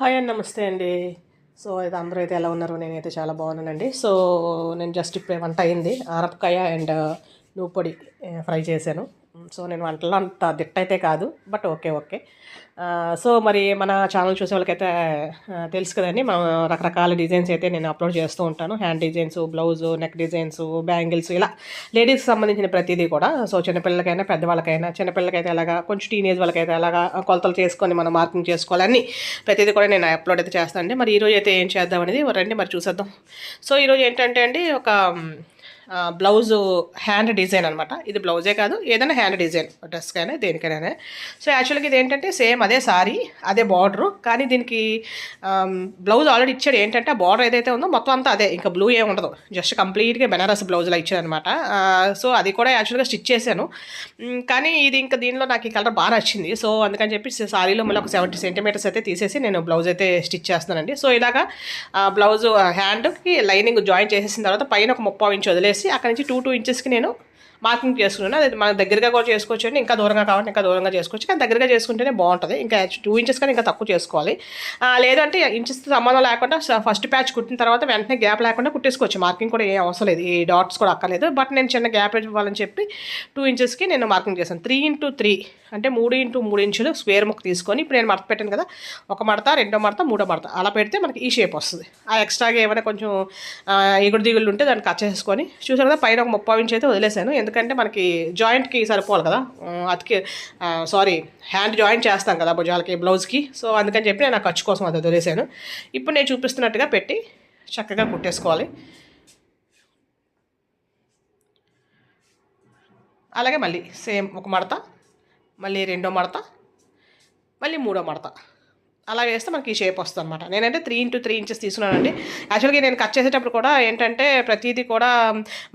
Hi అండి, నమస్తే అండి. సో ఇది అందరూ అయితే ఎలా ఉన్నారు? నేనైతే చాలా బాగున్నానండి. సో నేను జస్ట్ ఇప్పుడే వంట అయింది. ఆనపకాయ అండ్ నువ్వు పొడి ఫ్రై చేశాను. సో నేను వంటలో అంత దిట్ట అయితే కాదు, బట్ ఓకే ఓకే. సో మరి మన ఛానల్ చూసే వాళ్ళకైతే తెలుసు కదండి, మనం రకరకాల డిజైన్స్ అయితే నేను అప్లోడ్ చేస్తూ ఉంటాను. Hand designs, blouse, neck designs, bangles, ఇలా లేడీస్కి సంబంధించిన ప్రతిదీ కూడా. సో చిన్నపిల్లలకైనా పెద్దవాళ్ళకైనా, చిన్నపిల్లలకైతే అలాగా, కొంచెం టీనేజ్ వాళ్ళకైతే అలాగా కొలతలు చేసుకొని మనం మార్కింగ్ చేసుకోవాలి, అన్నీ ప్రతిదీ కూడా నేను అప్లోడ్ అయితే చేస్తాను అండి. మరి ఈరోజు అయితే ఏం చేద్దాం అనేది రండి మరి చూసేద్దాం. సో ఈరోజు ఏంటంటే అండి, ఒక బ్లౌజు హ్యాండ్ డిజైన్ అనమాట. ఇది బ్లౌజే కాదు, ఏదైనా హ్యాండ్ డిజైన్, డ్రెస్కైనా దేనికైనా. సో యాక్చువల్గా ఇది ఏంటంటే సేమ్ అదే సారీ, అదే బార్డరు, కానీ దీనికి బ్లౌజ్ ఆల్రెడీ ఇచ్చాడు. ఏంటంటే ఆ బార్డర్ ఏదైతే ఉందో మొత్తం అంతా అదే, ఇంకా బ్లూ ఏమి ఉండదు, జస్ట్ కంప్లీట్గా బెనారస్ బ్లౌజ్లో ఇచ్చాడనమాట. సో అది కూడా యాక్చువల్గా స్టిచ్ చేశాను, కానీ ఇది ఇంకా దీనిలో నాకు ఈ కలర్ బాగా నచ్చింది. సో అందుకని చెప్పి సారీలో మళ్ళీ ఒక 70 సెంటీమీటర్స్ అయితే తీసేసి నేను బ్లౌజ్ అయితే స్టిచ్ చేస్తున్నానండి. సో ఇలాగా బ్లౌజ్ హ్యాండ్కి లైనింగ్ జాయిన్ చేసేసిన తర్వాత పైన ఒక 30 ఇంచ్ వదిలేసి అక్కడ నుంచి 2 ఇంచెస్కి నేను మార్కింగ్ చేసుకున్నాను. అది మన దగ్గరగా కూడా చేసుకోవచ్చు అండి, ఇంకా దూరంగా కావాలంటే ఇంకా దూరంగా చేసుకోవచ్చు, కానీ దగ్గరగా చేసుకుంటేనే బాగుంటుంది. ఇంకా 2 ఇంచెస్ కానీ ఇంకా తక్కువ చేసుకోవాలి. లేదంటే ఇంచెస్ సంబంధం లేకుండా ఫస్ట్ ప్యాచ్ కుట్టిన తర్వాత వెంటనే గ్యాప్ లేకుండా కుట్టేసుకోవచ్చు. మార్కింగ్ కూడా ఏం అవసరం లేదు, ఈ డాట్స్ కూడా అక్కర్లేదు. బట్ నేను చిన్న గ్యాప్ ఇవ్వాలని చెప్పి 2 ఇంచెస్కి నేను మార్కింగ్ చేశాను. 3x3 అంటే 3x3 ఇంచులు స్క్వేర్ ముక్క తీసుకొని ఇప్పుడు నేను మడత పెట్టాను కదా, ఒక మడత, రెండో మడత, మూడో మడత, అలా పెడితే మనకి ఈ షేప్ వస్తుంది. ఆ ఎక్స్ట్రాగా ఏమైనా కొంచెం ఎగుడు దిగులు ఉంటే దాన్ని కట్ చేసుకొని, చూసారు కదా పైన ఒక 30 ఇంచ్ అయితే వదిలేసాను. ఎందుకంటే మనకి జాయింట్కి సరిపోవాలి కదా, అతికి హ్యాండ్ జాయింట్ చేస్తాం కదా భుజాలకి, బ్లౌజ్కి. సో అందుకని చెప్పి నేను ఆ ఖర్చు కోసం అది వదిలేసాను. ఇప్పుడు నేను చూపిస్తున్నట్టుగా పెట్టి చక్కగా కుట్టేసుకోవాలి. అలాగే మళ్ళీ సేమ్ ఒక మడత, మళ్ళీ రెండో మడత, మళ్ళీ మూడో మడత, అలా వేస్తే మనకి ఈ షేప్ వస్తుంది అనమాట. నేనంటే 3x3 ఇంచెస్ తీసుకున్నానండి. యాక్చువల్గా నేను కట్ చేసేటప్పుడు కూడా ఏంటంటే ప్రతిదీ కూడా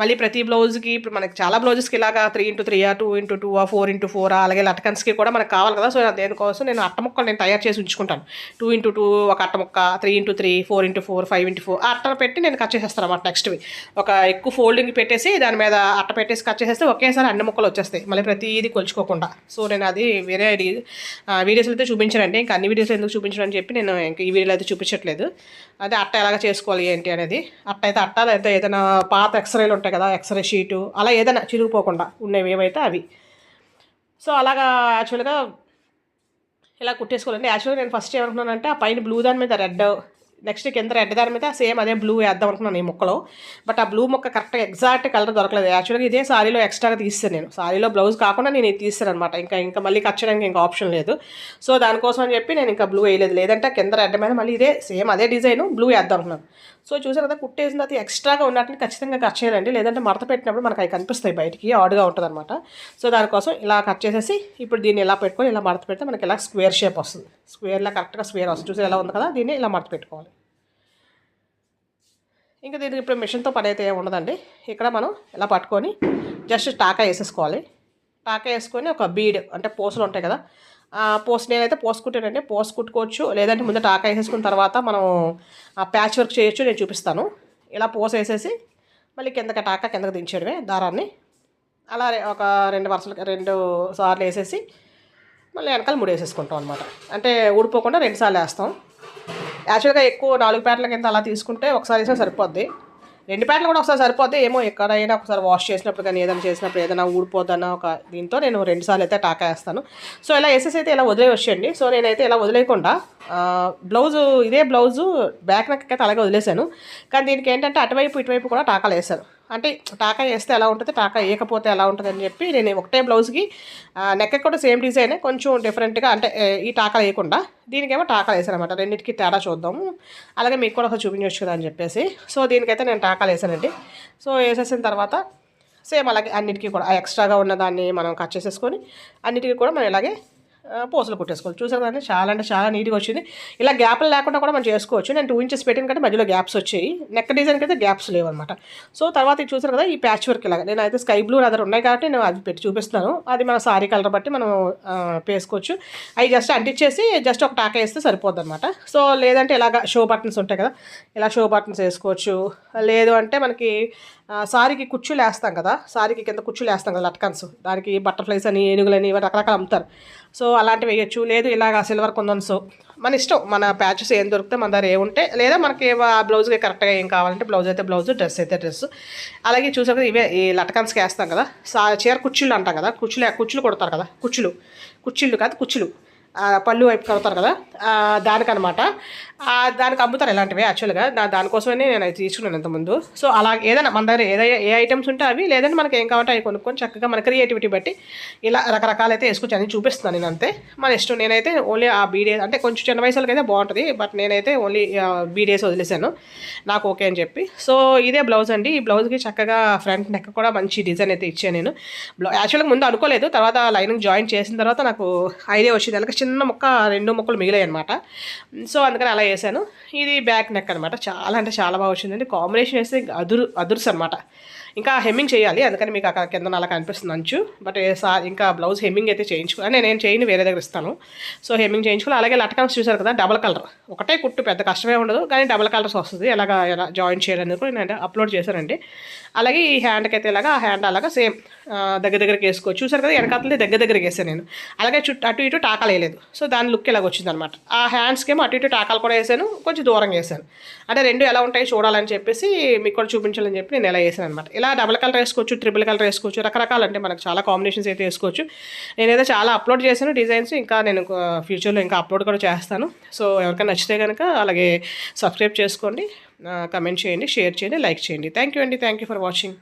మళ్ళీ ప్రతి బ్లౌజ్కి, ఇప్పుడు మనకి చాలా బ్లౌజెస్కి ఇలాగా 3x3, 2x2, 4x4, అలాగే లటకన్స్కి కూడా మనకు కావాలి కదా. సో దేనికోసం నేను అట్ట ముక్కలు నేను తయారు చేసి ఉంచుకుంటాను. 2x2 ఒక అట్ట ముక్క, 3x3, 4x4, 5x4 ఆ అట్టను పెట్టి నేను కట్ చేసేస్తాను అన్నమాట. నెక్స్ట్వి ఒక ఎక్కువ ఫోల్డింగ్ పెట్టేసి దాని మీద అట్ట పెట్టేసి కట్ చేసేస్తే ఒకేసారి అన్ని ముక్కలు వచ్చేస్తాయి, మళ్ళీ ప్రతిదీ కొలుచుకోకుండా. సో నేను అది వేరే వీడియోస్లో అయితే చూపించానండి. ఇంకా అన్ని వీడియోస్ ఎందుకు చూపించడం అని చెప్పి నేను ఇంక ఈ వీడియోలో అయితే చూపించట్లేదు. అదే అట్ట ఎలాగ చేసుకోవాలి ఏంటి అనేది. అట్ట అయితే అట్ట, లేదా ఏదైనా పాత ఎక్స్రేలు ఉంటాయి కదా, ఎక్స్రే షీటు, అలా ఏదైనా చిరిగిపోకుండా ఉన్నవి ఏవైతే అవి. సో అలాగా యాక్చువల్గా ఇలా కుట్టేసుకోవాలండి. యాక్చువల్గా నేను ఫస్ట్ ఏమనుకున్నానంటే ఆ పైన బ్లూ దాని మీద రెడ్, నెక్స్ట్ కింద రెడ్ దాని మీద సేమ్ అదే బ్లూ వేద్దాం అనుకున్నాను ఈ ముక్కలో. బట్ ఆ బ్లూ ముక్క కరెక్ట్గా ఎగ్జాక్ట్ కలర్ దొరకలేదు. యాక్చువల్గా ఇదే సారీలో ఎక్స్ట్రాగా తీస్తాను నేను, సారీలో బ్లౌజ్ కాకుండా నేను ఇది తీస్తాను అనమాట. ఇంకా మళ్ళీ కట్ చేయడానికి ఇంకా ఆప్షన్ లేదు. సో దానికోసం అని చెప్పి నేను ఇంకా బ్లూ వేయలేదు. లేదంటే కింద రెడ్ మీద మళ్ళీ ఇదే సేమ్ అదే డిజైన్ బ్లూ వేద్దాం అనుకున్నాను. సో చూసారు కదా, కుట్టేసిన తర్వాత ఎక్స్ట్రాగా ఉన్నట్టుని ఖచ్చితంగా కట్ చేయాలండి, లేదంటే మడత పెట్టినప్పుడు మనకు అవి కనిపిస్తాయి బయటికి, ఆడుగా ఉంటుంది అనమాట. సో దానికోసం ఇలా కట్ చేసేసి ఇప్పుడు దీన్ని ఇలా పెట్టుకొని ఇలా మడత పెడితే మనకి ఇలా స్క్వేర్ షేప్ వస్తుంది. స్క్వేర్లా కరెక్ట్గా స్క్వేర్ వస్తుంది. చూసి ఎలా ఉంది కదా, దీన్ని ఇలా మడత పెట్టుకోవాలి. ఇంకా దీనికి ఇప్పుడు మిషన్తో పని అయితే ఉండదండి. ఇక్కడ మనం ఇలా పట్టుకొని జస్ట్ టాకా వేసేసుకోవాలి. టాకా వేసుకొని ఒక బీడ్ అంటే పోసులు ఉంటాయి కదా, నేనైతే పోసు కుట్టానండి. పోసు కుట్టుకోవచ్చు, లేదంటే ముందు టాకా వేసేసుకున్న తర్వాత మనం ప్యాచ్ వర్క్ చేయొచ్చు. నేను చూపిస్తాను. ఇలా పోసు వేసేసి మళ్ళీ కిందకి దించేయడమే దారాన్ని. అలా ఒక 2 సార్లు వేసేసి మళ్ళీ వెనకాల 3 వేసేసుకుంటాం అనమాట. అంటే ఊడిపోకుండా 2 సార్లు వేస్తాం. యాక్చువల్గా ఎక్కువ 4 పేటల కింద అలా తీసుకుంటే ఒకసారి వేసినా సరిపోద్ది. 2 పేటలు కూడా ఒకసారి సరిపోద్ది. ఏమో ఎక్కడైనా ఒకసారి వాష్ చేసినప్పుడు కానీ ఏదైనా చేసినప్పుడు ఏదైనా ఊడిపోద్దన్న ఒక దీంతో నేను 2 సార్లు అయితే టాకా వేస్తాను. సో ఇలా వేసేసి అయితే ఇలా వదిలేయొచ్చండి. సో నేనైతే ఇలా వదిలేయకుండా ఇదే బ్లౌజు బ్యాక్ నెక్ అయితే అలాగే వదిలేశాను. కానీ దీనికి ఏంటంటే అటువైపు ఇటువైపు కూడా టాకాలు వేశాను. అంటే టాకా వేస్తే ఎలా ఉంటుంది, టాకా వేయకపోతే ఎలా ఉంటుంది అని చెప్పి నేను ఒకటే బ్లౌజ్కి నెక్ కూడా సేమ్ డిజైనే, కొంచెం డిఫరెంట్గా, అంటే ఈ టాకా వేయకుండా దీనికేమో టాకాలు వేసాను అనమాట. రెండింటికి తేడా చూద్దాము, అలాగే మీకు కూడా ఒకసారి చూపించవచ్చు కదా అని చెప్పేసి. సో దీనికైతే నేను టాకాలు వేసానండి. సో వేసేసిన తర్వాత సేమ్ అలాగే అన్నిటికీ కూడా ఆ ఎక్స్ట్రాగా ఉన్నదాన్ని మనం కట్ చేసేసుకొని అన్నిటికీ కూడా మనం ఇలాగే పోసులు కుట్టేసుకోవాలి. చూసారు కదండి, చాలా అంటే చాలా నీట్గా వచ్చింది. ఇలా గ్యాప్లు లేకుండా కూడా మనం చేసుకోవచ్చు. నేను 2 ఇంచెస్ పెట్టిన కంటే మధ్యలో గ్యాప్స్ వచ్చాయి. నెక్ డిజైన్కి అయితే గ్యాప్స్ లేవు అనమాట. సో తర్వాత ఇది చూసారు కదా, ఈ ప్యాచ్ వర్క్ ఇలాగా నేను అయితే స్కై బ్లూ అదర్ ఉన్నాయి కాబట్టి నేను అది పెట్టి చూపిస్తాను. అది మన సారీ కలర్ బట్టి మనం వేసుకోవచ్చు. అవి జస్ట్ అంటించేసి జస్ట్ ఒక టాకా వేస్తే సరిపోద్ది అనమాట. సో లేదంటే ఇలాగ షో బటన్స్ ఉంటాయి కదా, ఇలా షో బటన్స్ వేసుకోవచ్చు. లేదు అంటే మనకి సారీకి కుచ్చులు వేస్తాం కదా, సారీకి కింద కుచ్చులు వేస్తాం కదా లట్కన్స్, దానికి బటర్ఫ్లైస్ అని, ఏనుగులని, ఇవి రకరకాలు అమ్ముతారు. సో అలాంటివి వేయచ్చు. లేదు ఇలాగ సిల్వర్ కుందన్స్ మన ఇష్టం, మన ప్యాచెస్ ఏం దొరికితే మన దగ్గర ఏముంటే, లేదా మనకి బ్లౌజ్కి కరెక్ట్గా ఏం కావాలంటే బ్లౌజ్ అయితే బ్లౌజ్, డ్రెస్ అయితే డ్రెస్. అలాగే చూసాక ఇవే ఈ లటకన్స్కి వేస్తాం కదా, చీర కుర్చీలు అంటాం కదా, కుచ్చులు కొడతారు కదా, కుర్చీలు కాదు కుచ్చులు, పళ్ళు వైపు కడతారు కదా, దానికనమాట. దానికి అమ్ముతారు ఇలాంటివి యాక్చువల్గా. దానికోసమే నేను అది తీసుకున్నాను ఇంతకుముందు. సో అలా ఏదైనా మన దగ్గర ఏ ఐటమ్స్ ఉంటే అవి, లేదంటే మనకి ఏం కావాలంటే అవి కొనుక్కొని చక్కగా మన క్రియేటివిటీ బట్టి ఇలా రకరకాలైతే వేసుకోవచ్చు అని చూపిస్తున్నాను నేను అంతే. మన ఇష్టం. నేనైతే ఓన్లీ ఆ బీడేస్ అంటే కొంచెం చిన్న వయసులకి అయితే బాగుంటుంది, బట్ నేనైతే ఓన్లీ బీడేస్ వదిలేసాను నాకు ఓకే అని చెప్పి. సో ఇదే బ్లౌజ్ అండి. ఈ బ్లౌజ్కి చక్కగా ఫ్రంట్ నెక్ కూడా మంచి డిజైన్ అయితే ఇచ్చాను నేను. యాక్చువల్గా ముందు అనుకోలేదు, తర్వాత లైనింగ్ జాయిన్ చేసిన తర్వాత నాకు ఐడియా వచ్చింది. అలాగే చిన్న ముక్క 2 ముక్కలు మిగిలాయి అనమాట. సో అందుకని అలా వేసాను. ఇది బ్యాక్ నెక్ అనమాట. చాలా అంటే చాలా బాగా వచ్చిందండి. కాంబినేషన్ వేస్తే అదుర్స్ అనమాట. ఇంకా హెమ్మింగ్ చేయాలి, అందుకని మీకు అక్కడ కింద అలా కనిపిస్తుంది అంచు. బట్ ఇంకా బ్లౌజ్ హెమ్మింగ్ అయితే చేయించుకోవాలి. నేను చేయను, వేరే దగ్గర ఇస్తాను. సో హెమ్మింగ్ చేయించుకోవాలి. అలాగే లటకన్స్ చూసారు కదా, డబల్ కలర్, ఒకటే కుట్టు, పెద్ద కష్టమే ఉండదు, కానీ డబల్ కలర్స్ వస్తుంది. ఎలా జాయిన్ చేయడానికి కూడా నేను అప్లోడ్ చేశానండి. అలాగే ఈ హ్యాండ్కి అయితే ఇలాగా, ఆ హ్యాండ్ అలాగా సేమ్ దగ్గరికి వేసుకోవచ్చు. చూసారు కదా, వెనకాతలే దగ్గరికి వేసాను నేను. అలాగే అటు ఇటు టాకాలు వేయలేదు. సో దాని లుక్ ఇలాగ వచ్చింది అనమాట. ఆ హ్యాండ్స్కి ఏమో అటు ఇటు టాకాలు కూడా వేసాను, కొంచెం దూరంగా వేసాను. అంటే 2 ఎలా ఉంటాయి చూడాలని చెప్పేసి, మీకు కూడా చూపించాలని చెప్పి నేను ఎలా వేసాను అనమాట. ఇలా డబుల్ కలర్ వేసుకోవచ్చు, ట్రిపుల్ కలర్ వేసుకోవచ్చు, రకరకాలు అంటే మనకు చాలా కాంబినేషన్స్ అయితే వేసుకోవచ్చు. నేనైతే చాలా అప్లోడ్ చేశాను డిజైన్స్, ఇంకా నేను ఫ్యూచర్లో ఇంకా అప్లోడ్ కూడా చేస్తాను. సో ఎవరికైనా నచ్చితే కనుక అలాగే సబ్స్క్రైబ్ చేసుకోండి, కమెంట్ చేయండి, షేర్ చేయండి, లైక్ చేయండి. థ్యాంక్ యూ అండి. Thank you for watching.